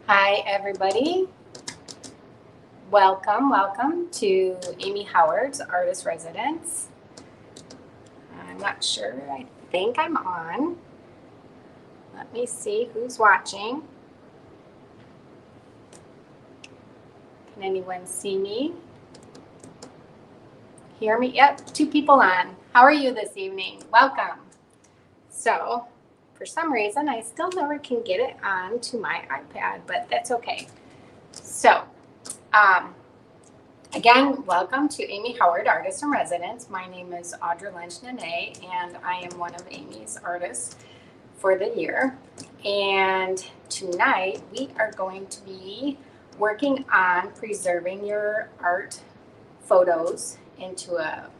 Hi, everybody. Welcome to Amy Howard's Artist Residence. I'm not sure. I think I'm on. Let me see who's watching. Can anyone see me? Hear me? Yep, 2 people on. How are you this evening? Welcome. So, for some reason, I still never can get it on to my iPad, but that's okay. So, again, welcome to Amy Howard, Artist in Residence. My name is Audra Lynch-Nene, and I am one of Amy's artists for the year. And tonight, we are going to be working on preserving your art photos into a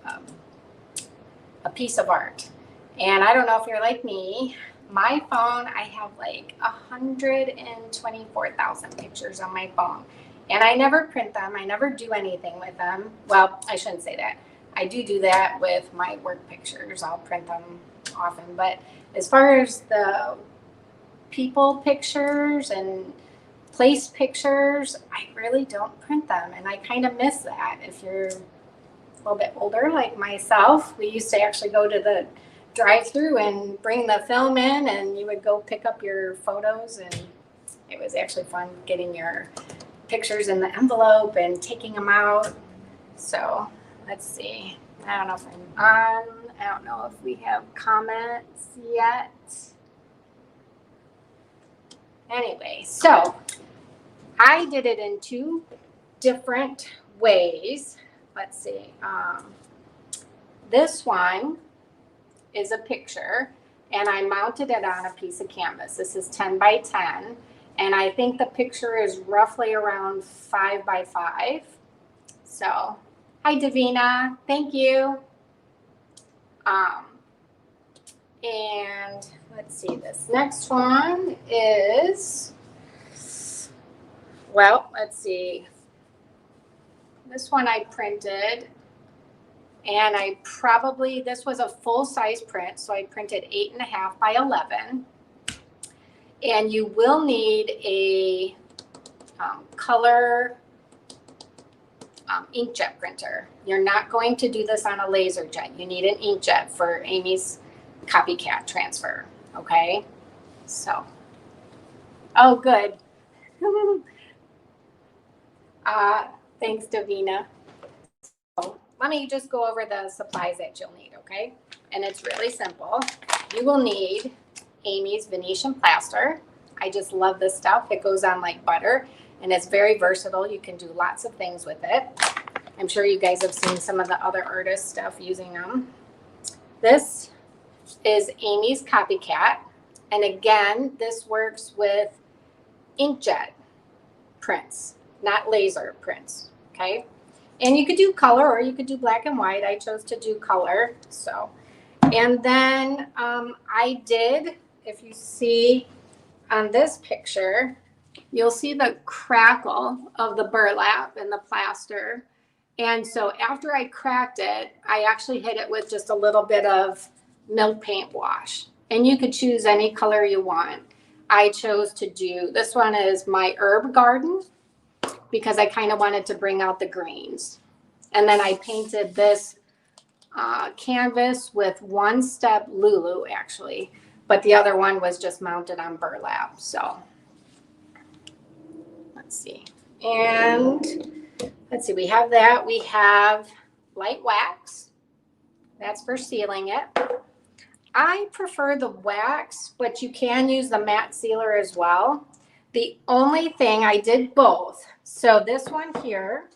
piece of art. And I don't know if you're like me, my phone, I have like 124,000 pictures on my phone. And I never print them. I never do anything with them. Well, I shouldn't say that. I do that with my work pictures. I'll print them often. But as far as the people pictures and place pictures, I really don't print them. And I kind of miss that. If you're a little bit older like myself, we used to actually go to the drive-through and bring the film in, and you would go pick up your photos, and it was actually fun getting your pictures in the envelope and taking them out. So let's see. I don't know if I'm on. I don't know if we have comments yet. Anyway, so I did it in 2 different ways. Let's see. This one is a picture, and I mounted it on a piece of canvas. This is 10 by 10. And I think the picture is roughly around 5 by 5. So, hi Davina, thank you. And let's see, this next one is, well, let's see. This one I printed, and this was a full-size print, so I printed 8.5 by 11. And you will need a color inkjet printer. You're not going to do this on a laser jet. You need an inkjet for Amy's copycat transfer, okay? So, oh, good. Thanks, Davina. So, let me just go over the supplies that you'll need, okay? And it's really simple. You will need Amy's Venetian plaster. I just love this stuff. It goes on like butter, and it's very versatile. You can do lots of things with it. I'm sure you guys have seen some of the other artist stuff using them. This is Amy's Copycat. And again, this works with inkjet prints, not laser prints, okay? And you could do color or you could do black and white. I chose to do color, so. And then I did, if you see on this picture, you'll see the crackle of the burlap and the plaster. And so after I cracked it, I actually hit it with just a little bit of milk paint wash. And you could choose any color you want. I chose to do, this one is my herb garden, because I kind of wanted to bring out the greens. And then I painted this canvas with One Step Lulu, actually, but the other one was just mounted on burlap. So let's see. And let's see, we have that. We have light wax. That's for sealing it. I prefer the wax, but you can use the matte sealer as well. The only thing, I did both. So this one here,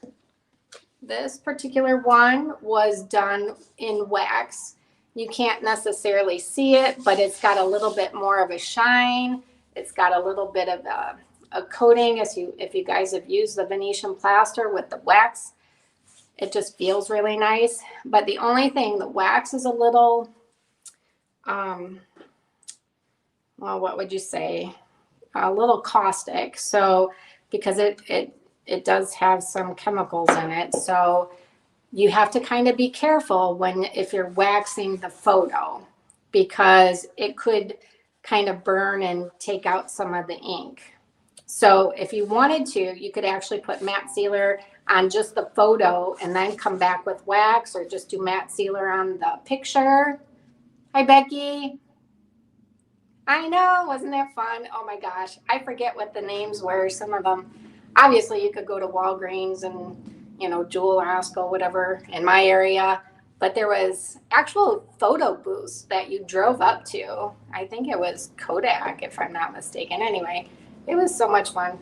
this particular one was done in wax. You can't necessarily see it, but it's got a little bit more of a shine. It's got a little bit of a coating. If you guys have used the Venetian plaster with the wax, it just feels really nice. But the only thing, the wax is a little, well, what would you say? A little caustic. So because it does have some chemicals in it. So you have to kind of be careful if you're waxing the photo, because it could kind of burn and take out some of the ink. So if you wanted to, you could actually put matte sealer on just the photo and then come back with wax, or just do matte sealer on the picture. Hi, Becky. I know, wasn't that fun? Oh my gosh, I forget what the names were. Some of them, obviously you could go to Walgreens and, you know, Jewel or Osco, whatever, in my area. But there was actual photo booths that you drove up to. I think it was Kodak, if I'm not mistaken. Anyway, it was so much fun.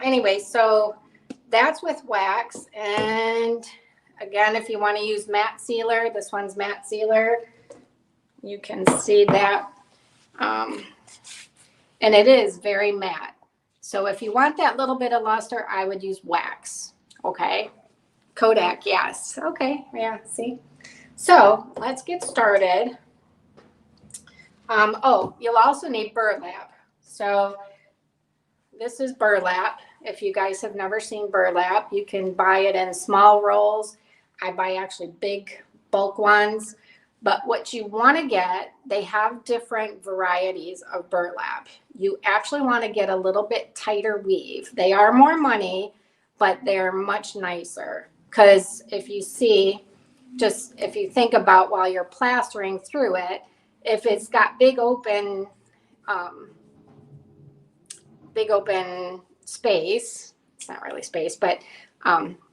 Anyway, so that's with wax. And again, if you want to use matte sealer, this one's matte sealer. You can see that. And it is very matte. So if you want that little bit of luster, I would use wax. Okay. Kodak, yes. Okay, yeah, see? So let's get started. Oh, you'll also need burlap. So this is burlap. If you guys have never seen burlap, you can buy it in small rolls. I buy actually big bulk ones. But what you want to get, they have different varieties of burlap. You actually want to get a little bit tighter weave. They are more money, but they're much nicer. Because if you see, just if you think about while you're plastering through it, if it's got big open space, it's not really space, but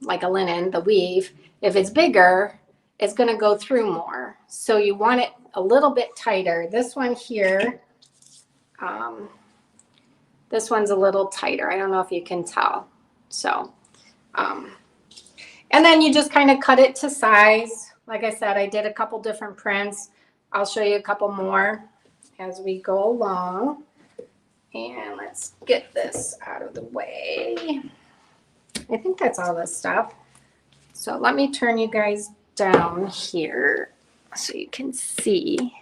like a linen, the weave, if it's bigger, it's going to go through more. So you want it a little bit tighter. This one here, this one's a little tighter. I don't know if you can tell. So, and then you just kind of cut it to size. Like I said, I did a couple different prints. I'll show you a couple more as we go along. And let's get this out of the way. I think that's all this stuff. So let me turn you guys down here so you can see.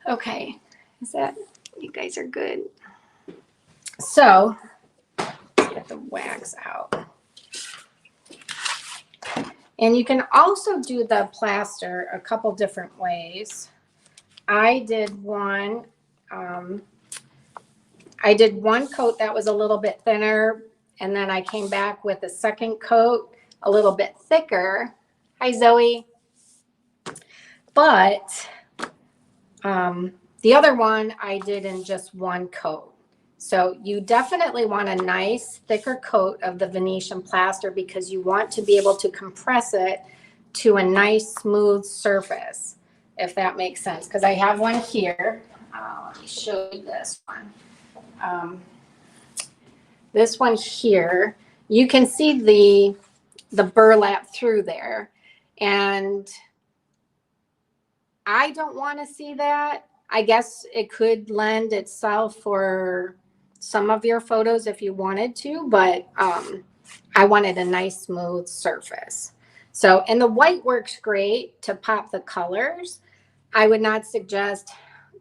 Okay, is that, you guys are good. So let's get the wax out. And you can also do the plaster a couple different ways. I did one coat that was a little bit thinner, and then I came back with a second coat a little bit thicker. Hi, Zoe. But the other one I did in just one coat. So you definitely want a nice thicker coat of the Venetian plaster because you want to be able to compress it to a nice smooth surface, if that makes sense. Because I have one here. Let me show you this one. This one here, you can see the burlap through there. And I don't want to see that. I guess it could lend itself for some of your photos if you wanted to, but I wanted a nice smooth surface. So, and the white works great to pop the colors. I would not suggest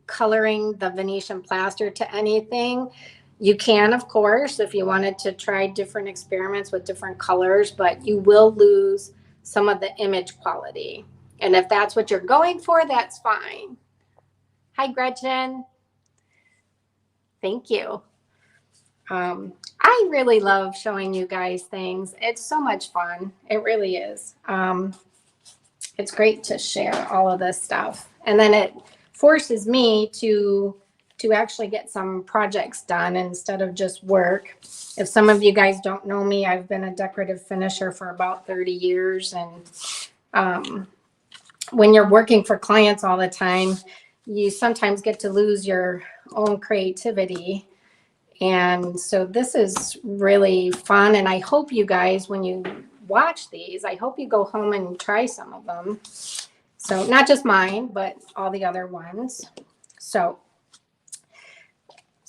coloring the Venetian plaster to anything. You can, of course, if you wanted to try different experiments with different colors, but you will lose some of the image quality. And if that's what you're going for, that's fine. Hi, Gretchen. Thank you. I really love showing you guys things. It's so much fun. It really is. It's great to share all of this stuff. And then it forces me to actually get some projects done instead of just work. If some of you guys don't know me, I've been a decorative finisher for about 30 years. And when you're working for clients all the time, you sometimes get to lose your own creativity. And so this is really fun. And I hope you guys, when you watch these, I hope you go home and try some of them. So not just mine, but all the other ones. So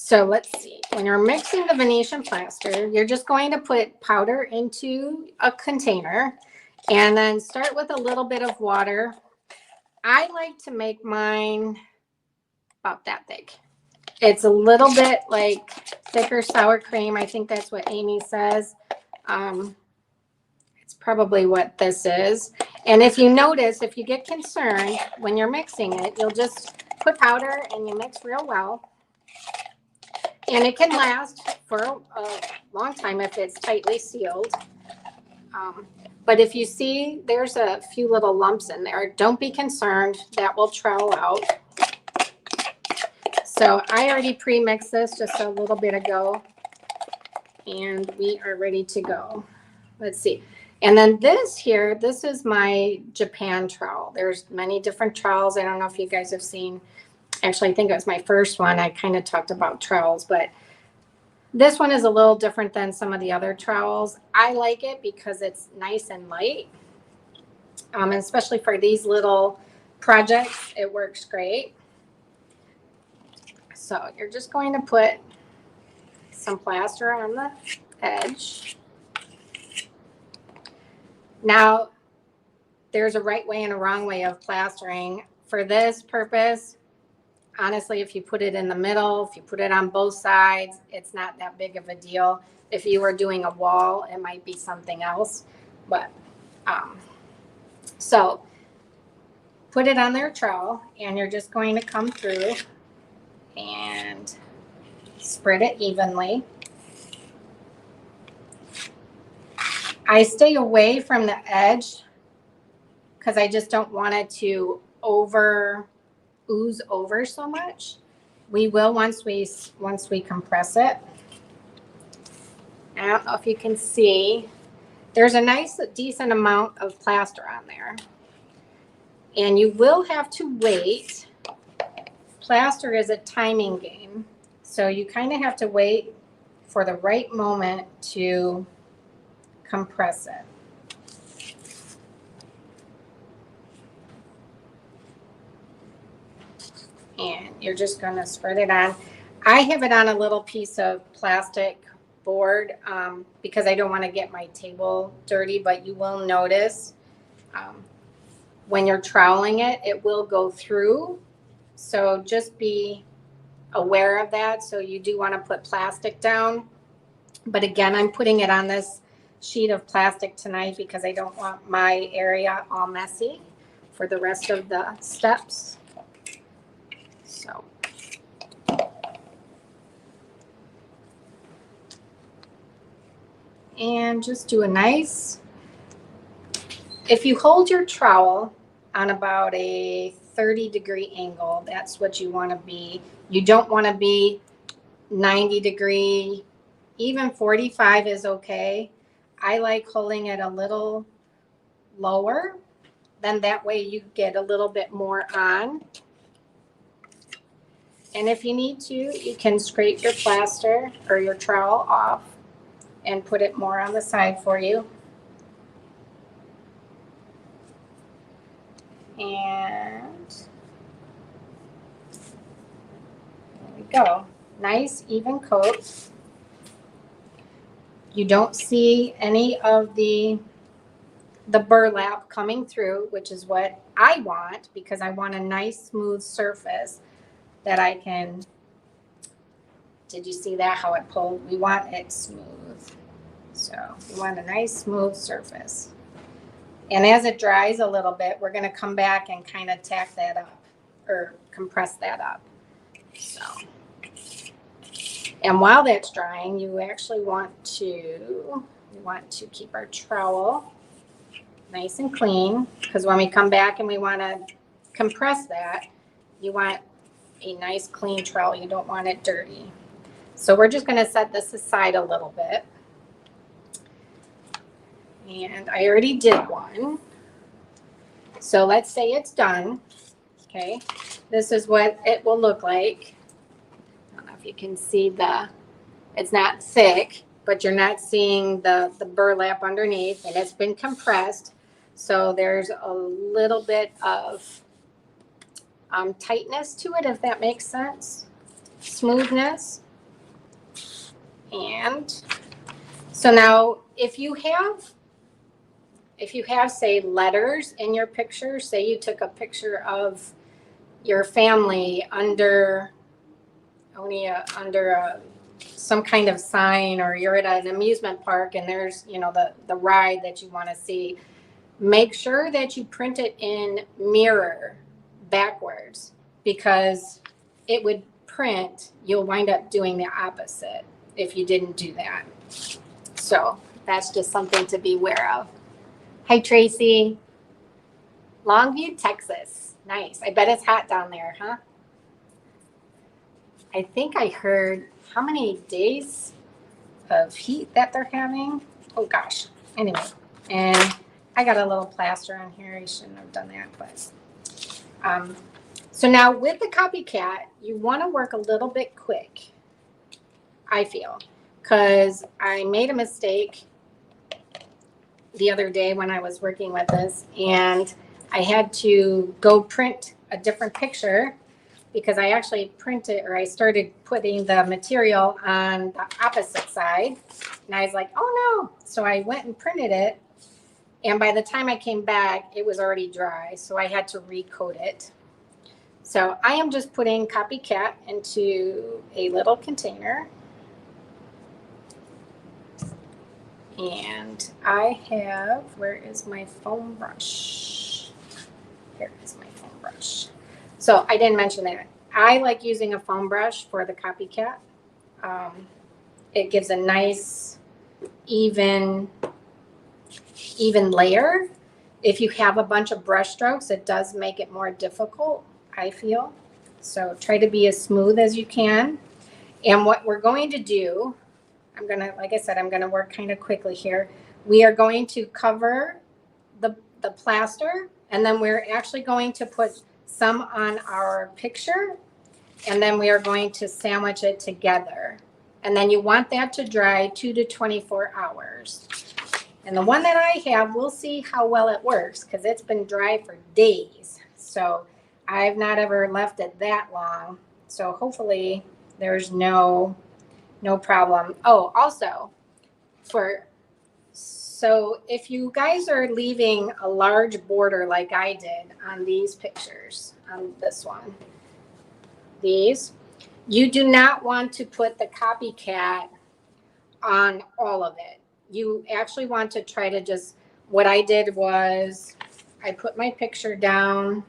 let's see. When you're mixing the Venetian plaster, you're just going to put powder into a container and then start with a little bit of water. I like to make mine about that thick. It's a little bit like thicker sour cream. I think that's what Amy says. It's probably what this is. And if you notice, if you get concerned when you're mixing it, you'll just put powder and you mix real well. And it can last for a long time if it's tightly sealed. But if you see there's a few little lumps in there, don't be concerned. That will trowel out. So I already pre-mixed this just a little bit ago. And we are ready to go. Let's see. And then this here, this is my Japan trowel. There's many different trowels. I don't know if you guys have seen. Actually, I think it was my first one. I kind of talked about trowels, but this one is a little different than some of the other trowels. I like it because it's nice and light. And especially for these little projects, it works great. So you're just going to put some plaster on the edge. Now, there's a right way and a wrong way of plastering. For this purpose, honestly, if you put it in the middle, if you put it on both sides, it's not that big of a deal. If you were doing a wall, it might be something else. But, so put it on their trowel, and you're just going to come through and spread it evenly. I stay away from the edge because I just don't want it to ooze over so much. We will once we compress it. I don't know if you can see. There's a nice decent amount of plaster on there. And you will have to wait. Plaster is a timing game. So you kind of have to wait for the right moment to compress it. And you're just going to spread it on. I have it on a little piece of plastic board because I don't want to get my table dirty, but you will notice when you're troweling it, it will go through. So just be aware of that. So you do want to put plastic down. But again, I'm putting it on this sheet of plastic tonight because I don't want my area all messy for the rest of the steps. So and just do a nice, if you hold your trowel on about a 30-degree angle, that's what you want to be. You don't want to be 90-degree, even 45 is okay. I like holding it a little lower, then that way you get a little bit more on. And if you need to, you can scrape your plaster or your trowel off and put it more on the side for you. And there we go. Nice even coat. You don't see any of the burlap coming through, which is what I want because I want a nice smooth surface that I can, did you see that, how it pulled? We want it smooth. So we want a nice smooth surface. And as it dries a little bit, we're going to come back and kind of tack that up or compress that up. So, and while that's drying, you actually want to keep our trowel nice and clean because when we come back and we want to compress that, you want a nice clean trowel. You don't want it dirty. So we're just going to set this aside a little bit. And I already did one. So let's say it's done. Okay. This is what it will look like. I don't know if you can see it's not thick, but you're not seeing the burlap underneath, and it's been compressed. So there's a little bit of tightness to it, if that makes sense. Smoothness. And so now if you have, say, letters in your picture, say you took a picture of your family under some kind of sign, or you're at an amusement park and there's, the ride that you want to see, make sure that you print it in mirror backwards because it would print, you'll wind up doing the opposite if you didn't do that. So that's just something to be aware of. Hi, Tracy. Longview, Texas. Nice. I bet it's hot down there, huh? I think I heard how many days of heat that they're having. Oh gosh. Anyway, and I got a little plaster on here. I shouldn't have done that, but so now with the copycat, you want to work a little bit quick, I feel, because I made a mistake the other day when I was working with this, and I had to go print a different picture because I actually printed, or I started putting the material on the opposite side, and I was like, oh no. So I went and printed it, and by the time I came back, it was already dry, so I had to recoat it. So I am just putting copycat into a little container. And I have, where is my foam brush? Here is my foam brush. So I didn't mention that. I like using a foam brush for the copycat. It gives a nice, even layer. If you have a bunch of brush strokes, it does make it more difficult, I feel. So try to be as smooth as you can. And what we're going to do, I'm going to, like I said, I'm going to work kind of quickly here. We are going to cover the plaster, and then we're actually going to put some on our picture, and then we are going to sandwich it together. And then you want that to dry 2 to 24 hours. And the one that I have, we'll see how well it works because it's been dry for days. So I've not ever left it that long. So hopefully there's no problem. Oh, also, so if you guys are leaving a large border like I did on these pictures, on this one, these, you do not want to put the copycat on all of it. You actually want to try to just, what I did was I put my picture down.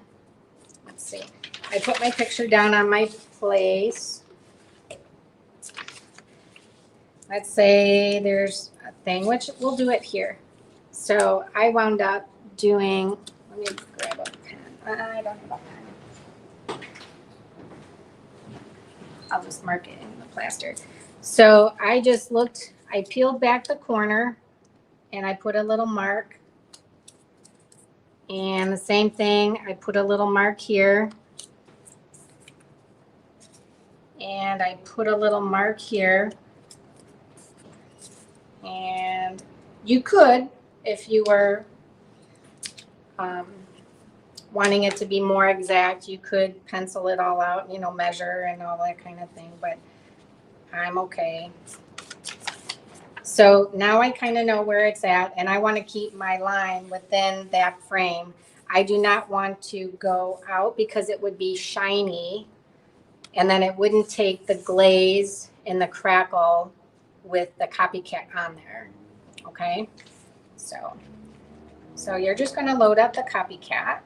Let's see. I put my picture down on my place. Let's say there's a thing, which we'll do it here. So I wound up doing, let me grab a pen. I don't have a pen. I'll just mark it in the plaster. So I just looked, I peeled back the corner and I put a little mark. And the same thing, I put a little mark here. And I put a little mark here. And you could, if you were wanting it to be more exact, you could pencil it all out, you know, measure and all that kind of thing, but I'm okay. So now I kind of know where it's at, and I want to keep my line within that frame. I do not want to go out because it would be shiny, and then it wouldn't take the glaze and the crackle with the copycat on there. Okay, so you're just going to load up the copycat,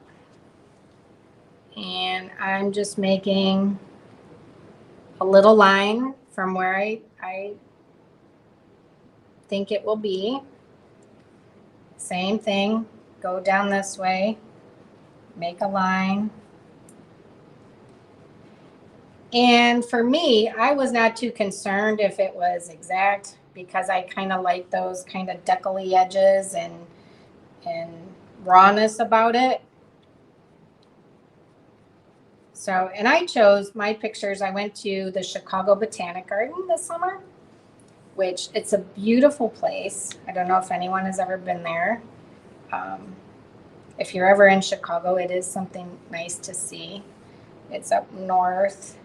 and I'm just making a little line from where I think it will be. Same thing, go down this way, make a line. And for me, I was not too concerned if it was exact because I kind of like those kind of deckly edges and rawness about it. So, and I chose my pictures. I went to the Chicago Botanic Garden this summer, which it's a beautiful place. I don't know if anyone has ever been there. If you're ever in Chicago, it is something nice to see. It's up north.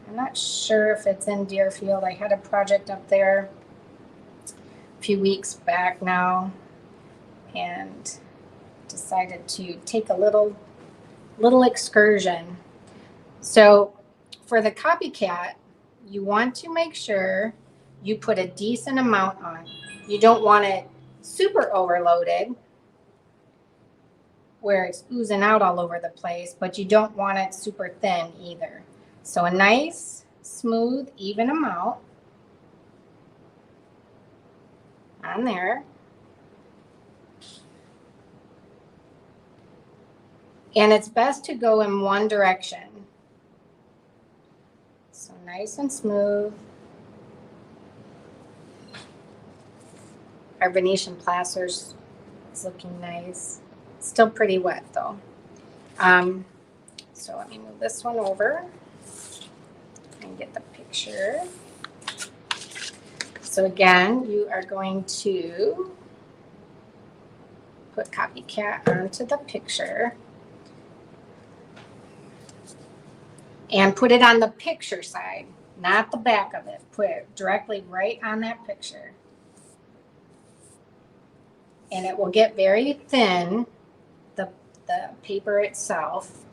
I'm not sure if it's in Deerfield. I had a project up there a few weeks back now and decided to take a little excursion. So for the copycat, you want to make sure you put a decent amount on. You don't want it super overloaded. where it's oozing out all over the place, but you don't want it super thin either. So a nice, smooth, even amount on there. And it's best to go in one direction. So nice and smooth. Our Venetian plaster's is looking nice. Still pretty wet though. So let me move this one over and get the picture. So again, you are going to put Copycat onto the picture and put it on the picture side, not the back of it. Put it directly right on that picture. And it will get very thin, the paper itself,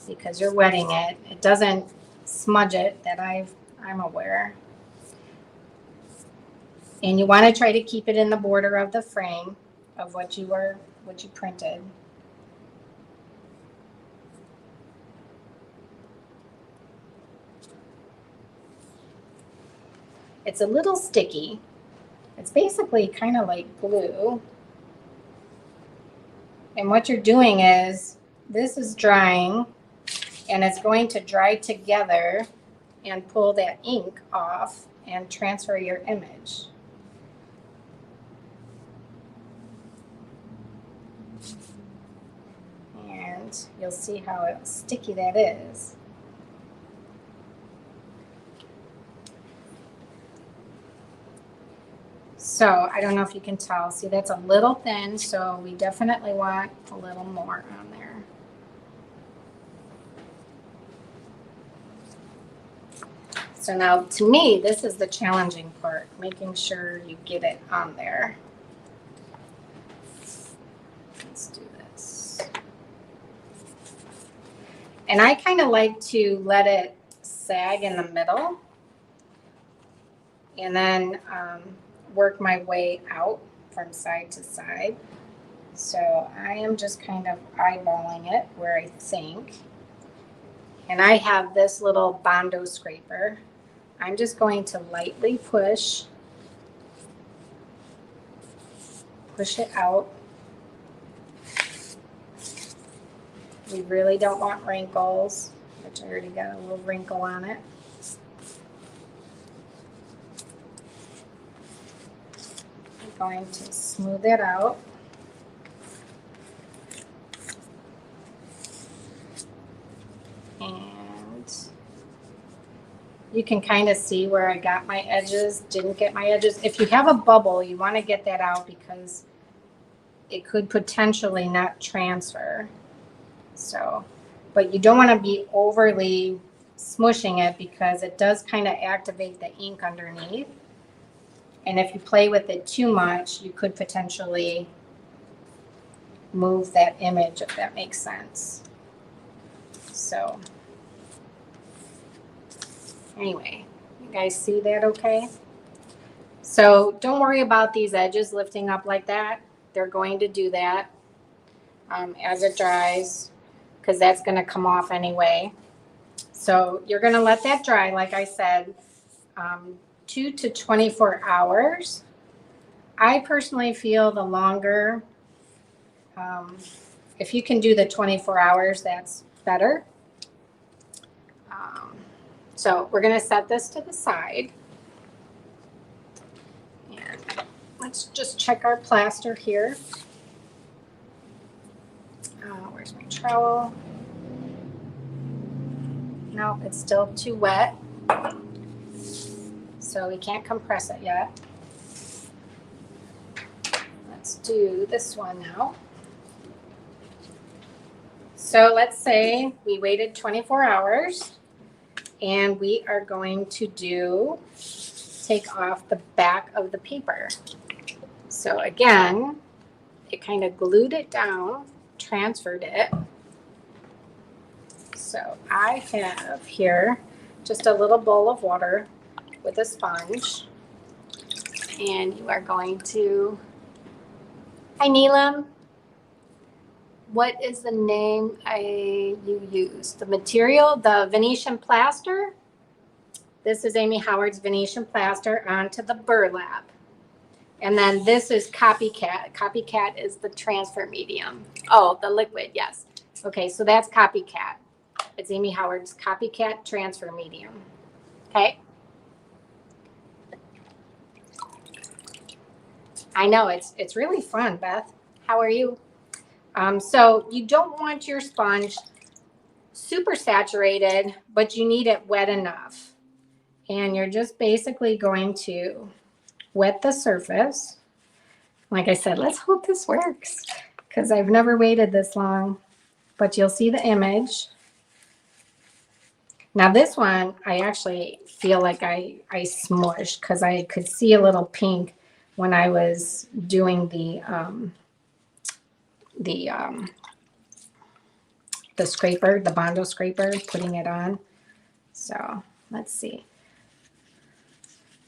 because you're wetting it. It doesn't smudge it that I'm aware. And you want to try to keep it in the border of the frame of what you printed. It's a little sticky. It's basically kind of like glue. And what you're doing is, this is drying, and it's going to dry together and pull that ink off and transfer your image. And you'll see how sticky that is. So I don't know if you can tell. See, that's a little thin, so we definitely want a little more on there. So now, to me, this is the challenging part, making sure you get it on there. Let's do this. And I kind of like to let it sag in the middle and then work my way out from side to side. So I am just kind of eyeballing it where I think. And I have this little Bondo scraper. I'm just going to lightly push it out. We really don't want wrinkles, which I already got a little wrinkle on it. I'm going to smooth it out. And you can kind of see where I got my edges, didn't get my edges. If you have a bubble, you want to get that out because it could potentially not transfer. So, but you don't want to be overly smushing it because it does kind of activate the ink underneath. And if you play with it too much, you could potentially move that image, if that makes sense. So anyway, you guys see that okay? So don't worry about these edges lifting up like that. They're going to do that as it dries, because that's going to come off anyway. So you're going to let that dry, like I said, 2 to 24 hours. I personally feel the longer, if you can do the 24 hours, that's better. So we're going to set this to the side. And let's just check our plaster here. Where's my trowel? No, it's still too wet. So we can't compress it yet. Let's do this one now. So let's say we waited 24 hours and we are going to take off the back of the paper. So again, it kind of glued it down, transferred it. So I have here just a little bowl of water with a sponge, and you are going to, hi Neelam, what is the name you use? The material, the Venetian plaster. This is Amy Howard's Venetian plaster onto the burlap. And then this is Copycat. Copycat is the transfer medium. Oh, the liquid, yes. Okay, so that's Copycat. It's Amy Howard's Copycat transfer medium. Okay. I know, it's really fun, Beth. How are you? So you don't want your sponge super saturated, but you need it wet enough. And you're just basically going to wet the surface. Like I said, let's hope this works because I've never waited this long, but you'll see the image. Now this one, I actually feel like I smushed because I could see a little pink when I was doing the scraper, the Bondo scraper, putting it on. So let's see.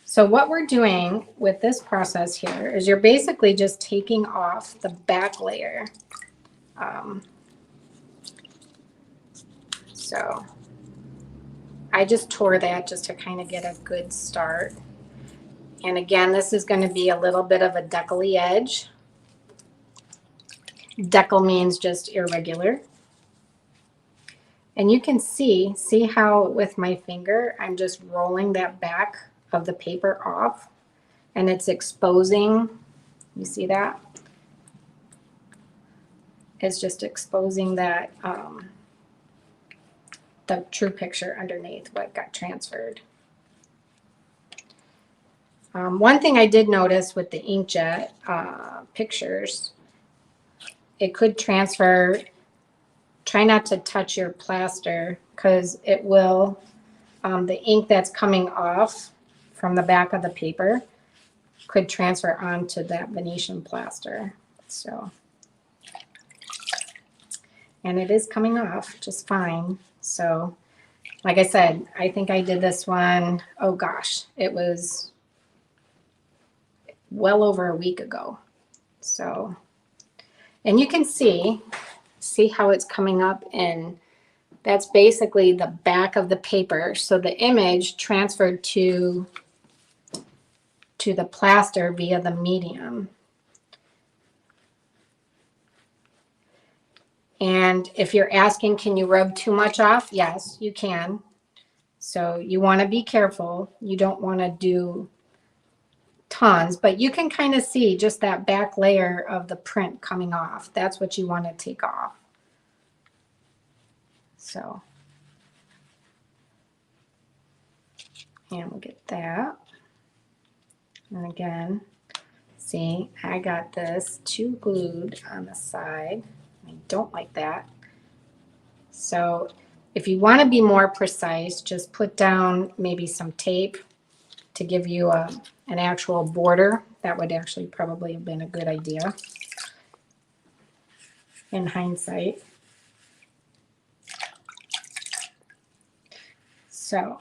So what we're doing with this process here is you're basically just taking off the back layer. So I just tore that just to kind of get a good start. And again, this is going to be a little bit of a deckly edge. Decal means just irregular. And you can see how with my finger, I'm just rolling that back of the paper off and it's exposing, you see that? It's just exposing that, the true picture underneath what got transferred. One thing I did notice with the inkjet pictures, it could transfer. Try not to touch your plaster because it will, the ink that's coming off from the back of the paper could transfer onto that Venetian plaster. So, and it is coming off just fine. So, like I said, I think I did this one, oh gosh, it was well over a week ago. So, and you can see how it's coming up, and that's basically the back of the paper. So the image transferred to the plaster via the medium. And if you're asking, can you rub too much off? Yes, you can. So you want to be careful. You don't want to do tons, but you can kind of see just that back layer of the print coming off. That's what you want to take off. So, and we'll get that. And again, see, I got this too glued on the side. I don't like that. So if you want to be more precise, just put down maybe some tape to give you an actual border. That would actually probably have been a good idea in hindsight. So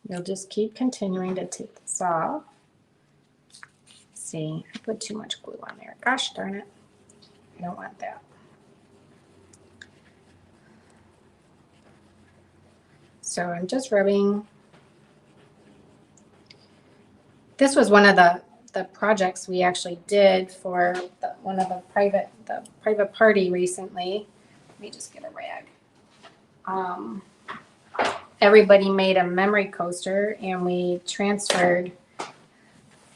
you'll just keep continuing to take this off. See, I put too much glue on there. Gosh darn it. I don't want that. So I'm just rubbing. This was one of the projects we actually did for one of the private party recently. Let me just get a rag. Everybody made a memory coaster and we transferred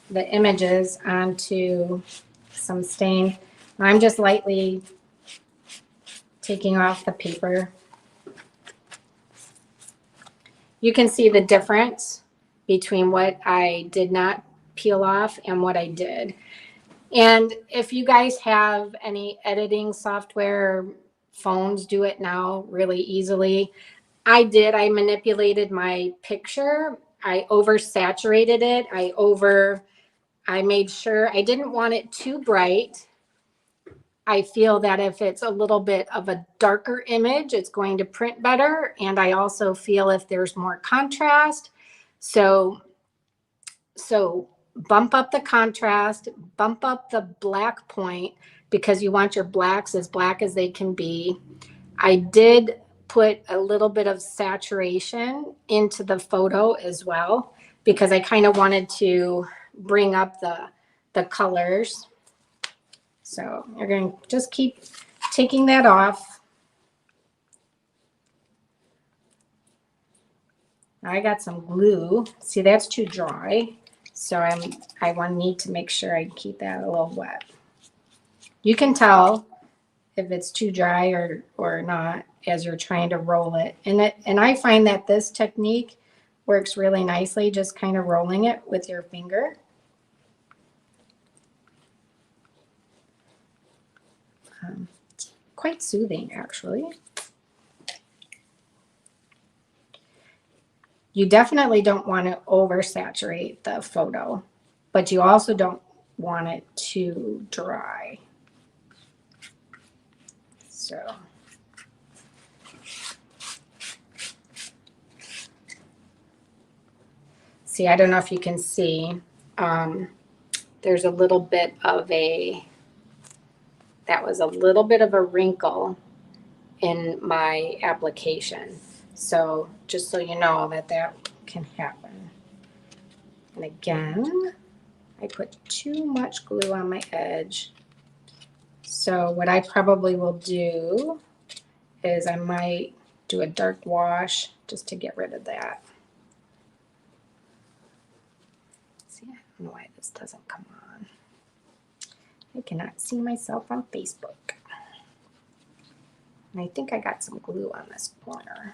the images onto some stain. I'm just lightly taking off the paper. You can see the difference between what I did not peel off and what I did. And if you guys have any editing software, phones do it now really easily. I manipulated my picture. I oversaturated it. I made sure I didn't want it too bright. I feel that if it's a little bit of a darker image, it's going to print better. And I also feel if there's more contrast. So bump up the contrast, bump up the black point because you want your blacks as black as they can be. I did put a little bit of saturation into the photo as well because I kind of wanted to bring up the colors. So you're going to just keep taking that off. I got some glue. See, that's too dry. So I need to make sure I keep that a little wet. You can tell if it's too dry or not as you're trying to roll it. And I find that this technique works really nicely, just kind of rolling it with your finger. Quite soothing, actually. You definitely don't want to oversaturate the photo, but you also don't want it too dry. So see, I don't know if you can see, there's a little bit of that was a little bit of a wrinkle in my application. So just so you know that can happen. And again, I put too much glue on my edge. So what I probably will do is I might do a dark wash just to get rid of that. See, I don't know why this doesn't come on. I cannot see myself on Facebook. And I think I got some glue on this corner.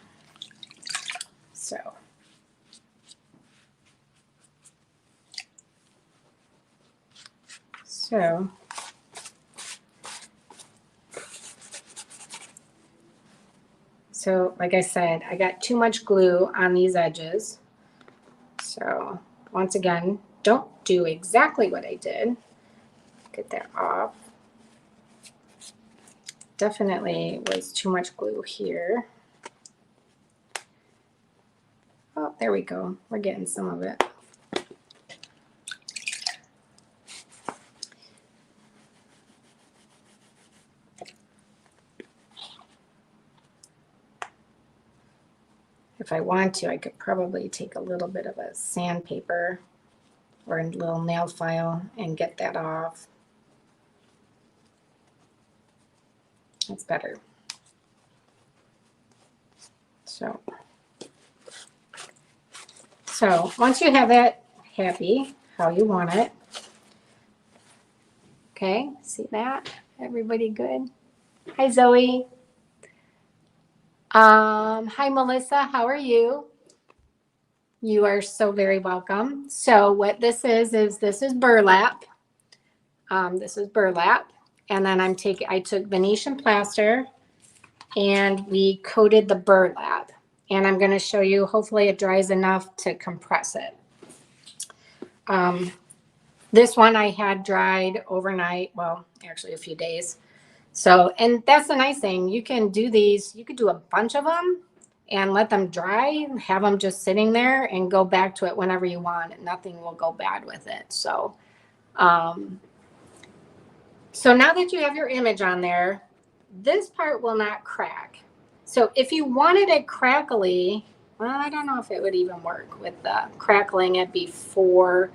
So like I said, I got too much glue on these edges. So once again, don't do exactly what I did. Get that off. Definitely was too much glue here. Oh, there we go. We're getting some of it. If I want to, I could probably take a little bit of a sandpaper or a little nail file and get that off. That's better. So once you have that happy, how you want it, okay, see that? Everybody good? Hi, Zoe. Hi, Melissa. How are you? You are so very welcome. So what this is this is burlap. This is burlap. And then I took Venetian plaster and we coated the burlap. And I'm going to show you, hopefully it dries enough to compress it. This one I had dried overnight. Well, actually a few days. So, and that's the nice thing. You can do these, you could do a bunch of them and let them dry, have them just sitting there and go back to it whenever you want. And nothing will go bad with it. So, so now that you have your image on there, this part will not crack. So if you wanted it crackly, well, I don't know if it would even work with crackling it before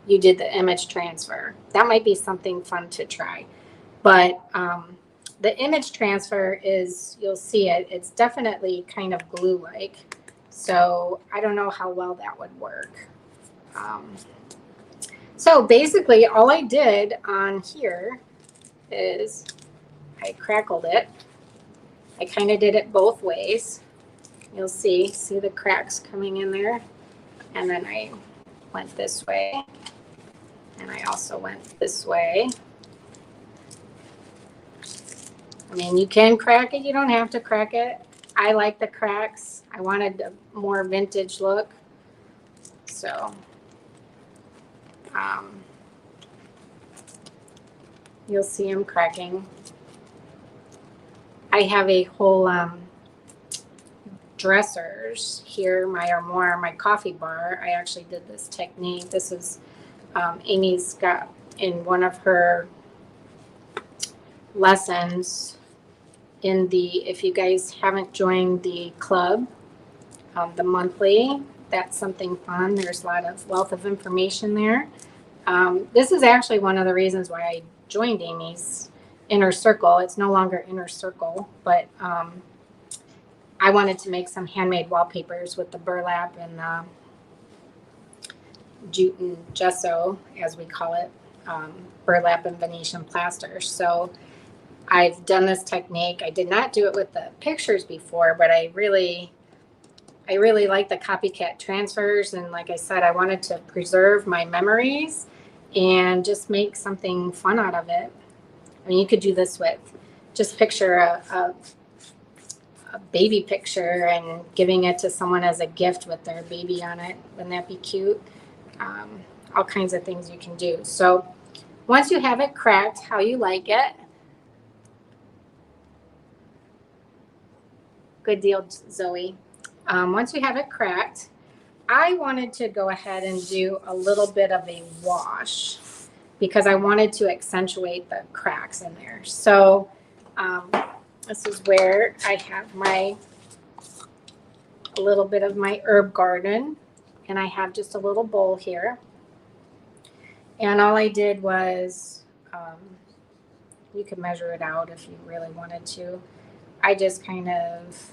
you did the image transfer. That might be something fun to try. But the image transfer is, you'll see it, it's definitely kind of glue-like. So I don't know how well that would work. So basically all I did on here is I crackled it. I kind of did it both ways. You'll see the cracks coming in there. And then I went this way. And I also went this way. I mean, you can crack it. You don't have to crack it. I like the cracks. I wanted a more vintage look. So, you'll see them cracking. I have a whole dressers here, my coffee bar. I actually did this technique. This is Amy's got in one of her lessons in the, if you guys haven't joined the club, the monthly, that's something fun. There's a lot of wealth of information there. This is actually one of the reasons why I joined Amy's Inner Circle. It's no longer Inner Circle, but I wanted to make some handmade wallpapers with the burlap and jute and gesso, as we call it, burlap and Venetian plaster. So I've done this technique. I did not do it with the pictures before, but I really like the copycat transfers. And like I said, I wanted to preserve my memories and just make something fun out of it. I mean, you could do this with just picture a baby picture and giving it to someone as a gift with their baby on it. Wouldn't that be cute? All kinds of things you can do. So once you have it cracked how you like it, good deal, Zoe. Once you have it cracked, I wanted to go ahead and do a little bit of a wash because I wanted to accentuate the cracks in there. So this is where I have a little bit of my herb garden, and I have just a little bowl here. And all I did was, you could measure it out if you really wanted to. I just kind of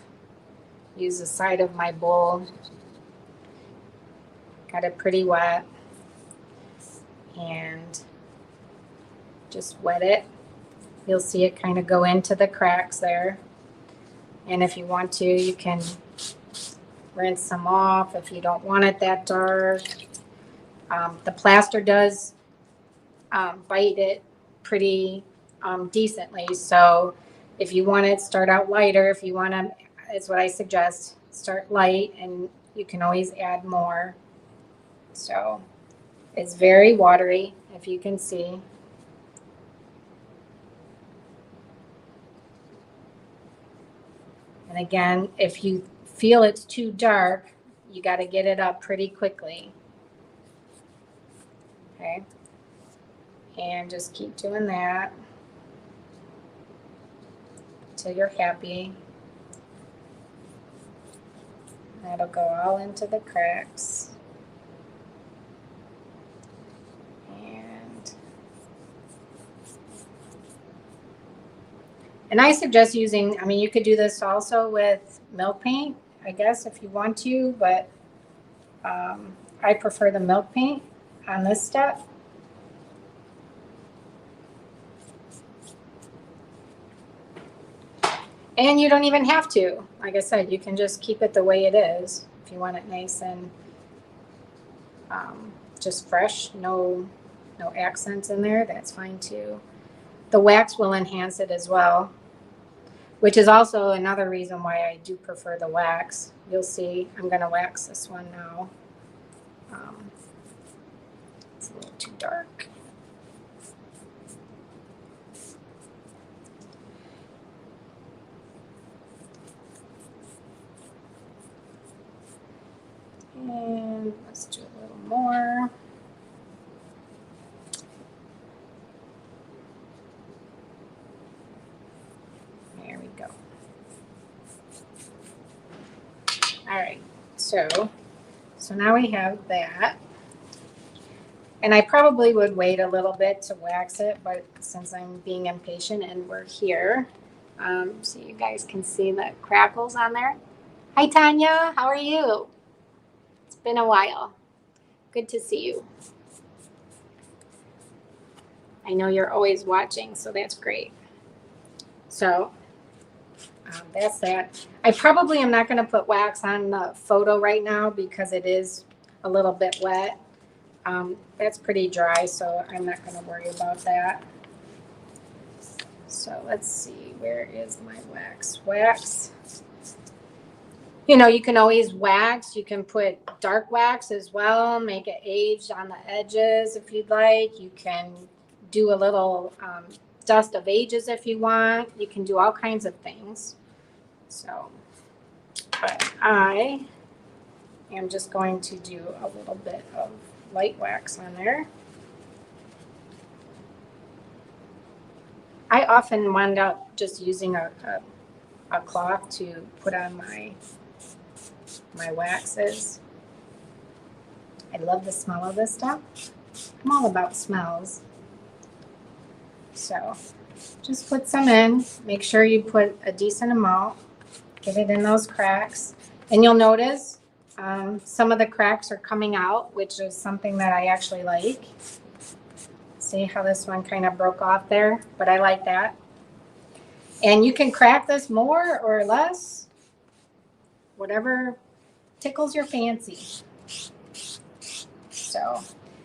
use the side of my bowl, got it pretty wet, and just wet it. You'll see it kind of go into the cracks there. And if you want to, you can rinse them off if you don't want it that dark. The plaster does bite it pretty decently. So if you want it, start out lighter. If you want to, it's what I suggest, start light, and you can always add more. So it's very watery, if you can see. And again, if you feel it's too dark, you got to get it up pretty quickly. Okay. And just keep doing that until you're happy. That'll go all into the cracks. And I suggest using, I mean, you could do this also with milk paint, I guess, if you want to, but I prefer the milk paint on this step. And you don't even have to. Like I said, you can just keep it the way it is if you want it nice and just fresh, no accents in there. That's fine too. The wax will enhance it as well, which is also another reason why I do prefer the wax. You'll see, I'm going to wax this one now. It's a little too dark. And let's do a little more. There we go. All right, so now we have that. And I probably would wait a little bit to wax it, but since I'm being impatient and we're here, so you guys can see the crackles on there. Hi, Tanya, how are you? It's been a while. Good to see you. I know you're always watching, so that's great. So that's that. I probably am not going to put wax on the photo right now because it is a little bit wet. That's pretty dry, so I'm not going to worry about that. So let's see, where is my wax? Wax. You know, you can always wax. You can put dark wax as well, make it aged on the edges if you'd like. You can do a little dust of ages if you want. You can do all kinds of things. So, but I am just going to do a little bit of light wax on there. I often wind up just using a cloth to put on my waxes. I love the smell of this stuff. I'm all about smells. So just put some in. Make sure you put a decent amount. Get it in those cracks. And you'll notice some of the cracks are coming out, which is something that I actually like. See how this one kind of broke off there? But I like that. And you can crack this more or less, whatever tickles your fancy. So,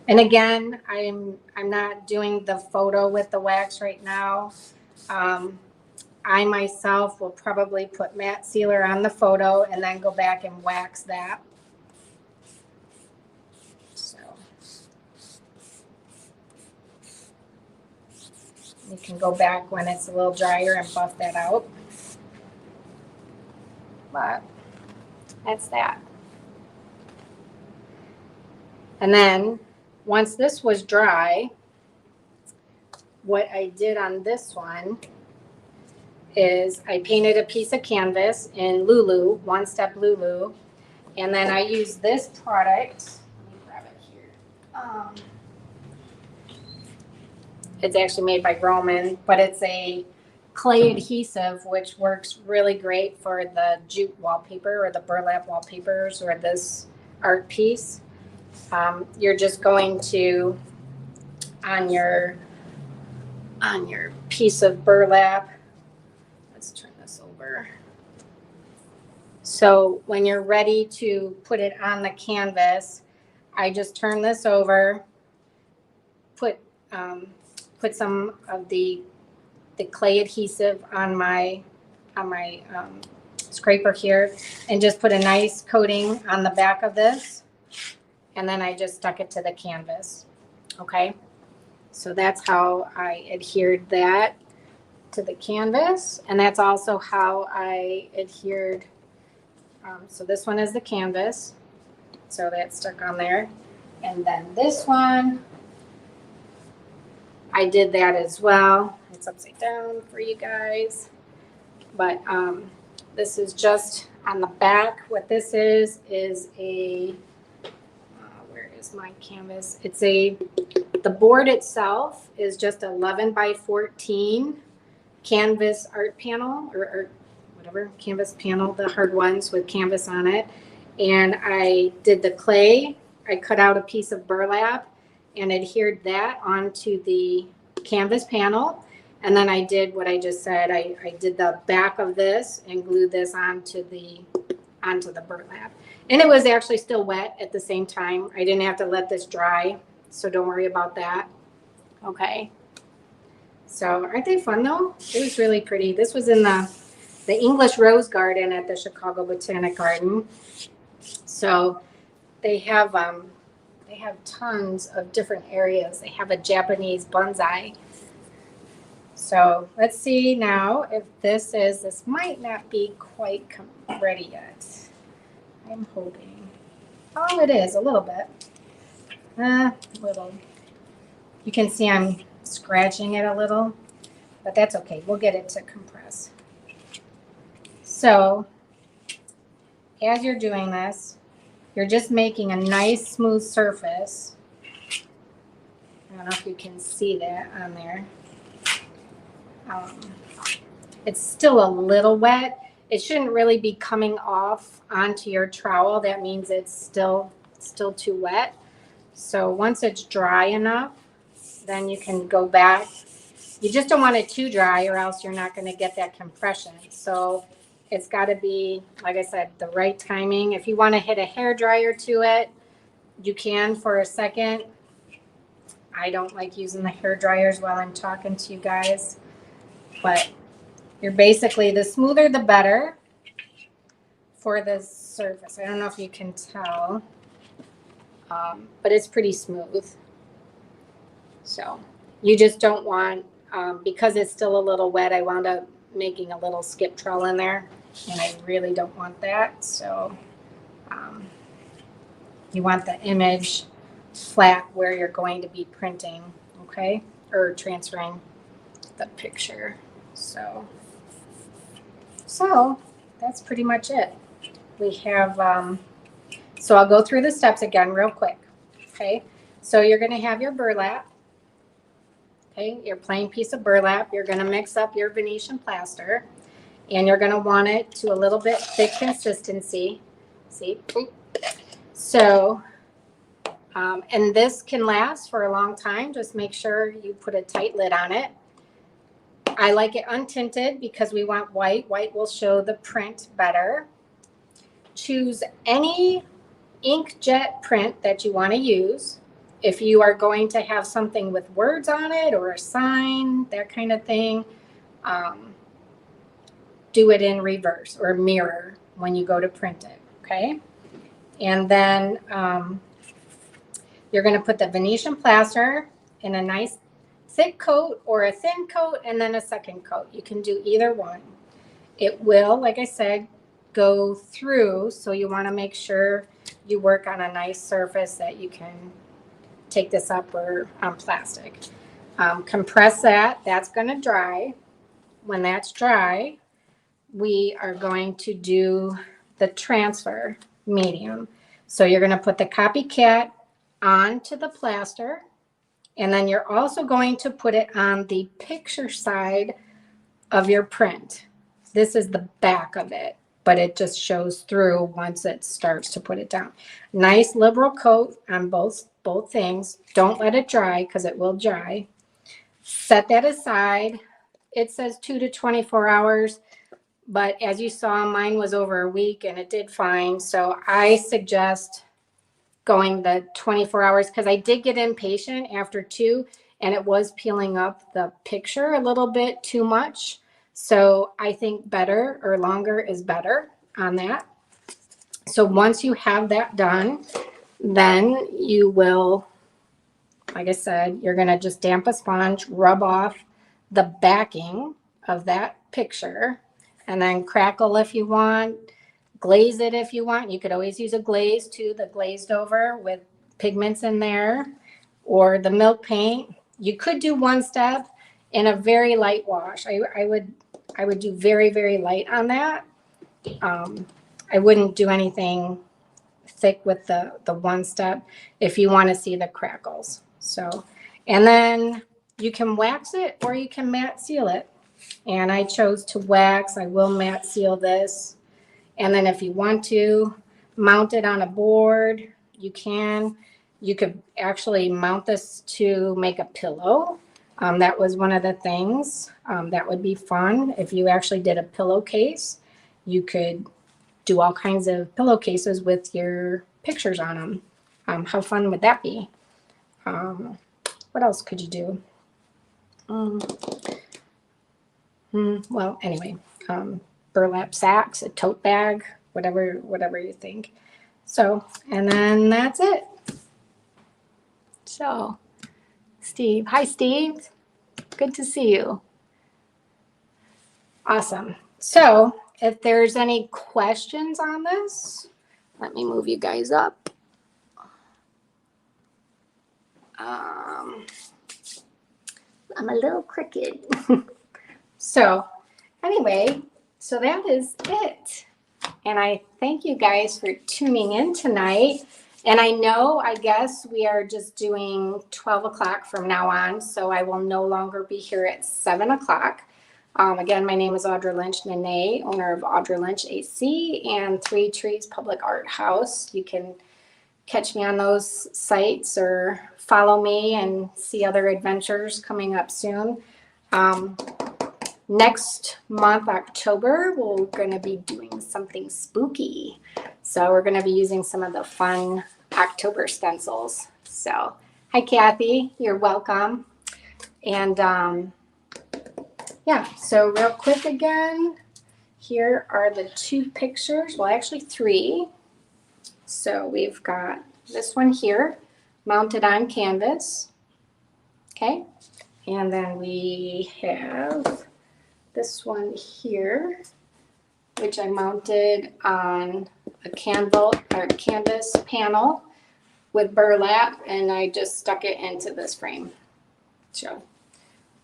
and again, I'm not doing the photo with the wax right now. I myself will probably put matte sealer on the photo and then go back and wax that. So you can go back when it's a little drier and buff that out. But that's that. And then once this was dry, what I did on this one is I painted a piece of canvas in Lulu, One Step Lulu, and then I used this product. Let me grab it here. It's actually made by Roman, but it's a clay adhesive, which works really great for the jute wallpaper or the burlap wallpapers or this art piece. You're just going to, on your piece of burlap, let's turn this over. So when you're ready to put it on the canvas, I just turn this over, put some of the clay adhesive on my scraper here, and just put a nice coating on the back of this, and then I just stuck it to the canvas. Okay, so that's how I adhered that to the canvas, and that's also how I adhered. So this one is the canvas, so that's stuck on there, and then this one I did that as well. It's upside down for you guys, but this is just on the back. What this is a where is my canvas? It's the board itself is just 11 by 14 canvas art panel or whatever, canvas panel, the hard ones with canvas on it. And I did the clay. I cut out a piece of burlap and adhered that onto the canvas panel. And then I did what I just said. I did the back of this and glued this onto the burlap. And it was actually still wet at the same time. I didn't have to let this dry, so don't worry about that. Okay. So aren't they fun though? It was really pretty. This was in the English Rose Garden at the Chicago Botanic Garden. So they have tons of different areas. They have a Japanese bonsai. So let's see now if this might not be quite ready yet. I'm hoping. Oh, it is a little bit. Little. You can see I'm scratching it a little, but that's okay. We'll get it to compress. So as you're doing this, you're just making a nice smooth surface. I don't know if you can see that on there. It's still a little wet. It shouldn't really be coming off onto your trowel. That means it's still too wet. So once it's dry enough, then you can go back. You just don't want it too dry or else you're not going to get that compression. So it's got to be, like I said, the right timing. If you want to hit a hair dryer to it, you can for a second. I don't like using the hair dryers while I'm talking to you guys, but you're basically, the smoother the better for the surface. I don't know if you can tell, but it's pretty smooth. So you just don't want, because it's still a little wet, I wound up making a little skip trail in there, and I really don't want that. So you want the image flat where you're going to be printing, okay, or transferring. the picture. So that's pretty much it. We have, so I'll go through the steps again real quick. Okay, so you're going to have your burlap. Okay, your plain piece of burlap. You're going to mix up your Venetian plaster, and you're going to want it to a little bit thick consistency. See? So, and this can last for a long time. Just make sure you put a tight lid on it. I like it untinted because we want white. White will show the print better. Choose any inkjet print that you want to use. If you are going to have something with words on it or a sign, that kind of thing, do it in reverse or mirror when you go to print it, okay? And then you're going to put the Venetian plaster in a nice thick coat or a thin coat and then a second coat. You can do either one. It will, like I said, go through, so you want to make sure you work on a nice surface that you can take this up or on plastic. Compress that. That's going to dry. When that's dry, we are going to do the transfer medium. So you're going to put the copycat onto the plaster, and then you're also going to put it on the picture side of your print. This is the back of it, but it just shows through once it starts to put it down. Nice liberal coat on both things. Don't let it dry because it will dry. Set that aside. It says 2 to 24 hours, but as you saw, mine was over a week and it did fine. So I suggest going the 24 hours because I did get impatient after 2 and it was peeling up the picture a little bit too much. So I think better or longer is better on that. So once you have that done, then you will, like I said, you're going to just damp a sponge, rub off the backing of that picture, and then crackle if you want, glaze it if you want. You could always use a glaze too, the glazed over with pigments in there, or the milk paint. You could do one step in a very light wash. I would do very, very light on that. I wouldn't do anything thick with the one step if you want to see the crackles. So, and then you can wax it or you can matte seal it. And I chose to wax. I will matte seal this. And then if you want to mount it on a board, you can. You could actually mount this to make a pillow. That was one of the things that would be fun. If you actually did a pillowcase, you could do all kinds of pillowcases with your pictures on them. How fun would that be? What else could you do? Well, anyway, burlap sacks, a tote bag, whatever you think. So, and then that's it. So, Steve. Hi, Steve. Good to see you. Awesome. So, if there's any questions on this, let me move you guys up. I'm a little crooked. So, anyway, so that is it. And I thank you guys for tuning in tonight. And I guess we are just doing 12 o'clock from now on. So I will no longer be here at 7 o'clock. Again, my name is Audra Lynch Nene, owner of Audra Lynch AC and Three Trees Public Art House. You can catch me on those sites or follow me and see other adventures coming up soon. Next month, October, we're going to be doing something spooky. So we're going to be using some of the fun October stencils. So, hi, Kathy. You're welcome. And yeah, so real quick again, here are the 2 pictures. Well, actually 3. So we've got this one here mounted on canvas. Okay. And then we have this one here, which I mounted on a canvas panel with burlap, and I just stuck it into this frame. So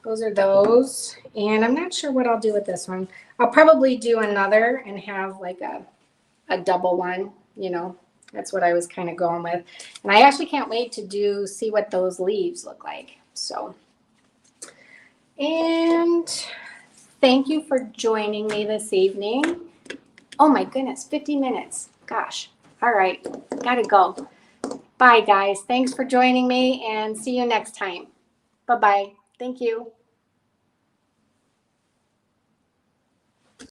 those are those. And I'm not sure what I'll do with this one. I'll probably do another and have like a double one, you know. That's what I was kind of going with. And I actually can't wait to see what those leaves look like. So, and thank you for joining me this evening. Oh my goodness, 50 minutes. Gosh. All right, gotta go. Bye, guys. Thanks for joining me and see you next time. Bye-bye. Thank you.